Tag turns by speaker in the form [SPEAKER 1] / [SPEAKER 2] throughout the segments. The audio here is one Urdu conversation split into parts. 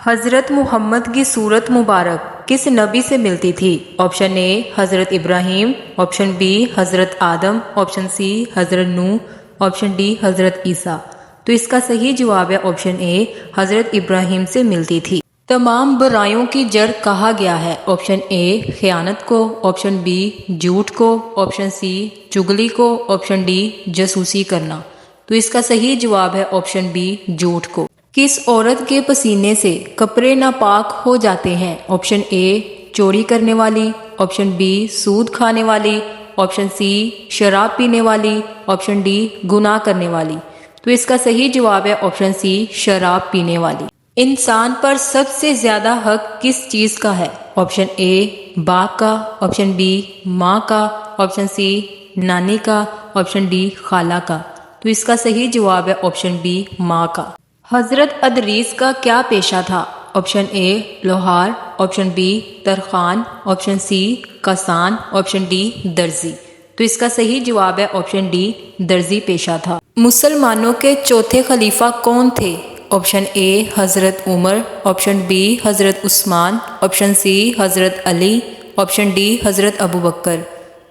[SPEAKER 1] حضرت محمد کی صورت مبارک کس نبی سے ملتی تھی؟ آپشن اے حضرت ابراہیم، آپشن بی حضرت آدم، آپشن سی حضرت نوح، آپشن ڈی حضرت عیسیٰ۔ تو اس کا صحیح جواب ہے آپشن اے حضرت ابراہیم سے ملتی تھی۔ تمام برائیوں کی جڑ کہا گیا ہے؟ آپشن اے خیانت کو، آپشن بی جھوٹ کو، آپشن سی چگلی کو، آپشن ڈی جاسوسی کرنا۔ تو اس کا صحیح جواب ہے آپشن بی جھوٹ کو۔ کس عورت کے پسینے سے کپڑے ناپاک ہو جاتے ہیں؟ آپشن اے چوری کرنے والی، آپشن بی سود کھانے والی، آپشن سی شراب پینے والی، آپشن ڈی گناہ کرنے والی۔ تو اس کا صحیح جواب ہے آپشن سی شراب پینے والی۔ انسان پر سب سے زیادہ حق کس چیز کا ہے؟ آپشن اے باپ کا، آپشن بی ماں کا، آپشن سی نانی کا، آپشن ڈی خالہ کا۔ تو اس کا صحیح جواب ہے آپشن بی ماں کا۔ حضرت ادریس کا کیا پیشہ تھا؟ آپشن اے لوہار، option B Tarkhan, option C کسان، آپشن ڈی درزی۔ تو اس کا صحیح جواب ہے آپشن ڈی درزی پیشہ تھا۔ مسلمانوں کے چوتھے خلیفہ کون تھے؟ آپشن اے حضرت عمر، آپشن بی حضرت عثمان، آپشن سی حضرت علی، آپشن ڈی حضرت ابوبکر۔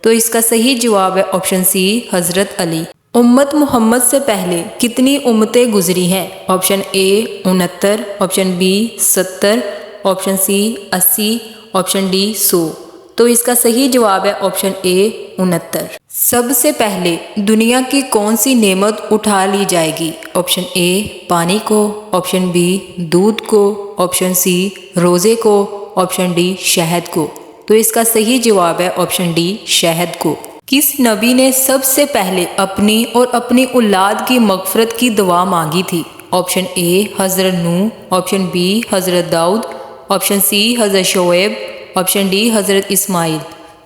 [SPEAKER 1] تو اس کا صحیح جواب ہے آپشن سی حضرت علی۔ امت محمد سے پہلے کتنی امتیں گزری ہیں؟ Option A 69، option B 70، option C 80، option D 100۔ تو اس کا صحیح جواب ہے آپشن اے 69۔ سب سے پہلے دنیا کی کون سی نعمت اٹھا لی جائے گی؟ آپشن اے پانی کو، آپشن بی دودھ کو، آپشن سی روزے کو، آپشن ڈی شہد کو۔ تو اس کا صحیح جواب ہے آپشن ڈی شہد کو۔ کس نبی نے سب سے پہلے اپنی اور اپنی اولاد کی مغفرت کی دعا مانگی تھی؟ آپشن اے حضرت نوح، آپشن بی حضرت داؤد، آپشن سی حضرت شعیب، آپشن ڈی حضرت اسماعیل۔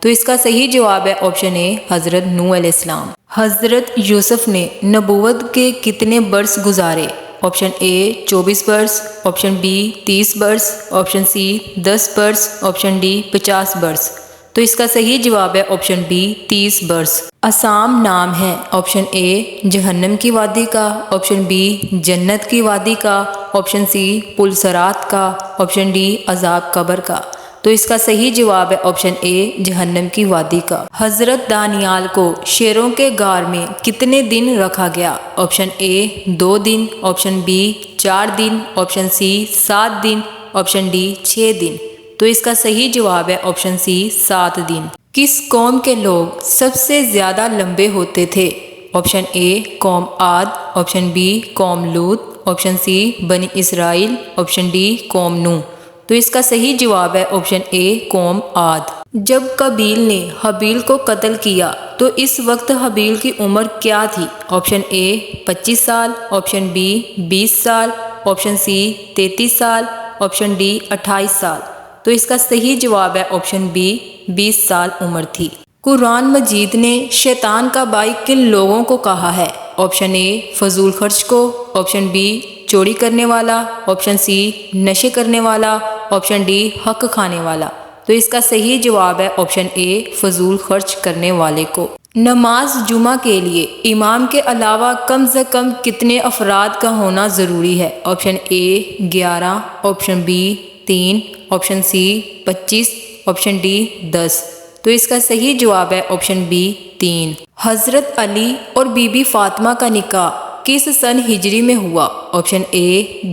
[SPEAKER 1] تو اس کا صحیح جواب ہے آپشن اے حضرت نوح علیہ السلام۔ حضرت یوسف نے نبوت کے کتنے برس گزارے؟ آپشن اے 24 برس، آپشن بی 30 برس، آپشن سی 10 برس، آپشن ڈی 50 برس۔ تو اس کا صحیح جواب ہے آپشن بی 30 برس۔ اسام نام ہے؟ آپشن اے جہنم کی وادی کا، آپشن بی جنت کی وادی کا، آپشن سی پلسرات کا، آپشن ڈی عذاب قبر کا۔ تو اس کا صحیح جواب ہے آپشن اے جہنم کی وادی کا۔ حضرت دانیال کو شیروں کے غار میں کتنے دن رکھا گیا؟ آپشن اے 2 دن، آپشن بی 4 دن، آپشن سی 7 دن، آپشن ڈی 6 دن۔ تو اس کا صحیح جواب ہے آپشن سی 7 دن۔ کس قوم کے لوگ سب سے زیادہ لمبے ہوتے تھے؟ آپشن اے قوم عاد، آپشن بی قوم لوط، آپشن سی بنی اسرائیل، آپشن ڈی قوم نوح۔ تو اس کا صحیح جواب ہے آپشن اے قوم عاد۔ جب قابیل نے حابیل کو قتل کیا تو اس وقت حابیل کی عمر کیا تھی؟ آپشن اے 25 سال، آپشن بی 20 سال، آپشن سی 33 سال، آپشن ڈی 28 سال۔ تو اس کا صحیح جواب ہے آپشن بی 20 سال عمر تھی۔ قرآن مجید نے شیطان کا بھائی کن لوگوں کو کہا ہے؟ آپشن اے فضول خرچ کو، آپشن بی چوری کرنے والا، آپشن سی نشے کرنے والا، آپشن ڈی حق کھانے والا۔ تو اس کا صحیح جواب ہے آپشن اے فضول خرچ کرنے والے کو۔ نماز جمعہ کے لیے امام کے علاوہ کم سے کم کتنے افراد کا ہونا ضروری ہے؟ Option A 11، option B 3، option C 25، option D 10۔ تو اس کا صحیح جواب ہے آپشن بی 3۔ حضرت علی اور بی بی فاطمہ کا نکاح کس سن ہجری میں ہوا؟ آپشن اے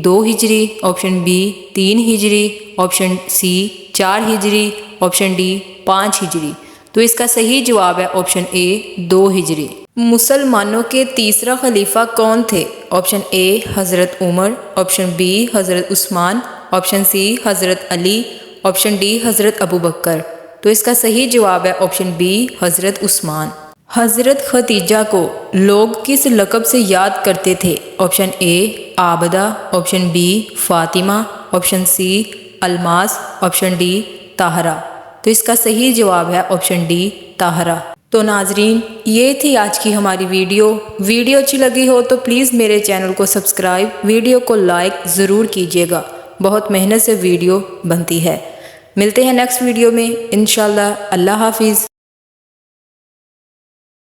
[SPEAKER 1] 2 ہجری، آپشن بی 3 ہجری، آپشن سی 4 ہجری، آپشن ڈی 5 ہجری۔ تو اس کا صحیح جواب ہے آپشن اے 2 ہجری۔ مسلمانوں کے تیسرا خلیفہ کون تھے؟ آپشن اے حضرت عمر، آپشن بی حضرت عثمان، آپشن سی حضرت علی، آپشن ڈی حضرت ابوبکر۔ تو اس کا صحیح جواب ہے آپشن بی حضرت عثمان۔ حضرت خدیجہ کو لوگ کس لقب سے یاد کرتے تھے؟ Option A Abida, option B Fatima, option C Almas, option D Tahira. تو اس کا صحیح جواب ہے آپشن ڈی طاہرہ۔ تو ناظرین یہ تھی آج کی ہماری ویڈیو اچھی لگی ہو تو پلیز میرے چینل کو سبسکرائب، ویڈیو کو لائک ضرور کیجیے گا، بہت محنت سے ویڈیو بنتی ہے۔ ملتے ہیں نیکسٹ ویڈیو میں انشاءاللہ۔ اللہ حافظ۔